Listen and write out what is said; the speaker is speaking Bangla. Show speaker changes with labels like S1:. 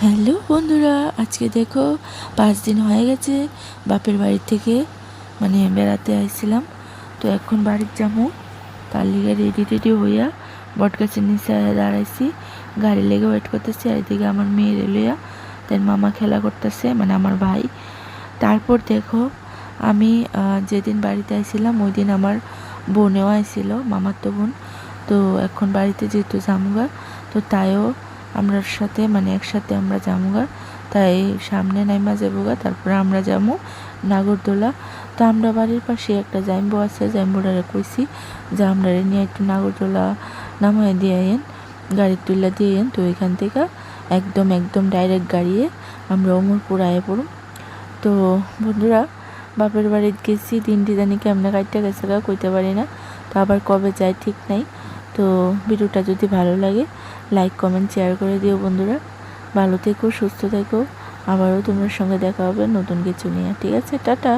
S1: হ্যালো বন্ধুরা, আজকে দেখো 5 দিন হয়ে গেছে বাপের বাড়ি থেকে বেড়াতে আইছিলাম। তো এখন বাড়ির যাবো, তার লিগে রেডি হইয়া বটগাছের নিচে দাঁড়াইছি, গাড়ি লেগে ওয়েট করতেছি। আর এদিকে আমার মেয়ের লইয়া তার মামা খেলা করতেছে, আমার ভাই। তারপর দেখো আমি যেদিন বাড়িতে আইছিলাম ওই দিন আমার বোনেও আইছিল, মামার তো বোন। তো এখন বাড়িতে যেহেতু জামুগা, তো তাইও আমরা সাথে একসাথে আমরা জামুগা, তাই সামনে নাইমা যাবুগা, তারপরে আমরা যাবো নাগরদোলা। তো আমরা বাড়ির পাশে একটা জাইম্বো আছে, জাইম্বোটারে কইছি যে আমরা নিয়ে একটু নাগরদোলা নামায় দিয়ে আইন, গাড়ির তুলা দিয়ে আইন। তো ওইখান থেকে একদম ডাইরেক্ট গাড়িয়ে আমরা অমরপুর আয়ে পড়ুম। তো বন্ধুরা, বাপের বাড়িতে গেছি, দিনটি জানি কেমনে কাটতে গেছে কইতে পারি না, তো আবার কবে যাই ঠিক নাই। তো ভিডিওটা যদি ভালো লাগে লাইক কমেন্ট শেয়ার করে দিও বন্ধুরা। ভালো থেকো, সুস্থ থেকো, আবারও তোমার সঙ্গে দেখা হবে নতুন কিছু নিয়ে। ঠিক আছে, টাটা।